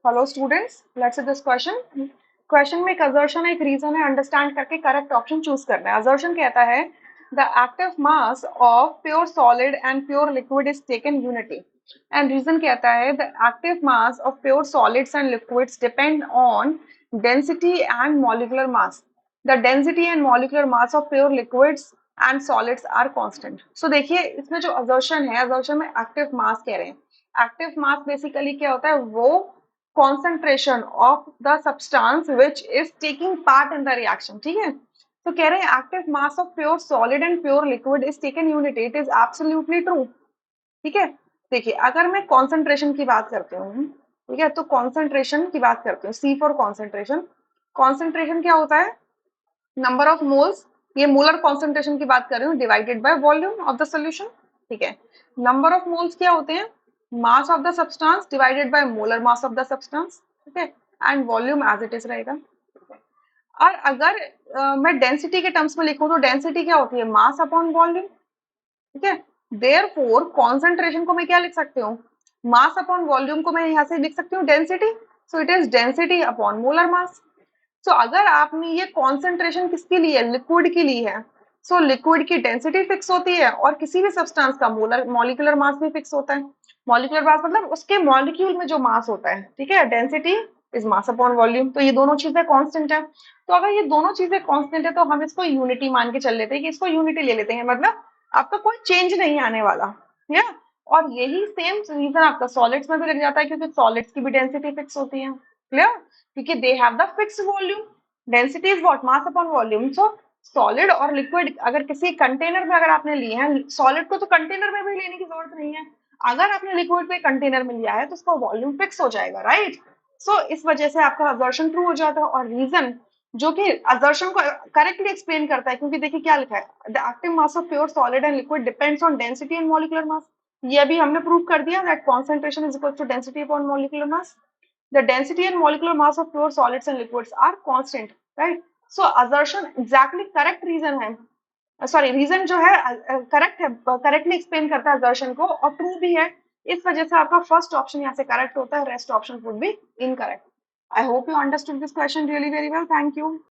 Hello students, let's see this question. Question में एक assertion है, एक रीजन है, अंडरस्टैंड करके करेक्ट ऑप्शन चूज करना है। असर्शन कहता है the active mass of pure solid and pure liquid is taken unity, and reason कहता है the active mass of pure solids and liquids depend on density and molecular mass. The density and molecular mass of pure liquids and solids are constant. So देखिए, इसमें जो assertion है, assertion में active mass कह रहे हैं। Active mass basically क्या होता है? वो concentration of the substance which is taking part in the reaction। ठीक है, तो कह रहे हैं active mass of pure solid and pure liquid is taken unit, it is absolutely true. ठीक है, देखिए अगर मैं कॉन्सेंट्रेशन की बात करती हूँ, ठीक है, तो कॉन्सेंट्रेशन की बात करती हूँ, सी फॉर कॉन्सेंट्रेशन। कॉन्सेंट्रेशन क्या होता है? नंबर ऑफ मोल्स, ये मोलर कॉन्सेंट्रेशन की बात कर रही हूँ, divided by volume of the solution. ठीक है, नंबर ऑफ मोल्स क्या होते हैं? Mass of the substance divided by molar mass of the substance. ठीक है, and volume as it is रहेगा। और अगर मैं डेंसिटी के टर्म्स में लिखूं तो डेंसिटी क्या होती है? Mass upon volume. ठीक है, देयरफॉर कॉन्सेंट्रेशन को मैं क्या लिख सकती हूँ? मास अपॉन वॉल्यूम को मैं यहाँ से लिख सकती हूँ density. So it is density upon molar mass. So अगर आपने ये कॉन्सेंट्रेशन किसकी ली है? लिक्विड की ली है। सो लिक्विड की डेंसिटी फिक्स होती है और किसी भी सब्सटेंस का मोलर मॉलिक्यूलर मास भी फिक्स होता है। मॉलिक्यूलर मास मतलब उसके मॉलिक्यूल में जो मास होता है। ठीक है, density is mass upon volume, तो ये दोनों चीजें कांस्टेंट है। तो अगर ये दोनों चीजें कांस्टेंट है तो हम इसको यूनिटी मान के चल लेते हैं कि इसको यूनिटी ले लेते हैं, मतलब आपका कोई चेंज नहीं आने वाला। या और यही सेम रीजन आपका सॉलिड्स में भी लग जाता है, क्योंकि सॉलिड्स की भी डेंसिटी फिक्स होती है। क्लियर? क्योंकि they have the fixed volume. Density is what? Mass upon volume. So solid और लिक्विड अगर किसी कंटेनर में अगर आपने लिए हैं, सॉलिड को तो कंटेनर में भी लेने की जरूरत नहीं है। अगर आपने लिक्विड को कंटेनर में लिया है तो उसका वॉल्यूम फिक्स हो जाएगा, राइट? सो इस वजह से आपका असर्शन ट्रू हो जाता है। और रीजन जो कि असर्शन को करेक्टली एक्सप्लेन करता है, क्योंकि देखिए क्या लिखा है, the active mass of pure solid and liquid depends on density and molecular mass. ये अभी हमने प्रूव कर दिया that concentration is equal to density upon molecular mass. The density and molecular mass of pure solids and liquids are constant, right? So assertion exactly correct reason है, sorry reason जो है correct है, correctly explain करता है assertion को और true भी है। इस वजह से आपका फर्स्ट ऑप्शन यहाँ से करेक्ट होता है, rest option would be incorrect. I hope you understood this question really very well. Thank you.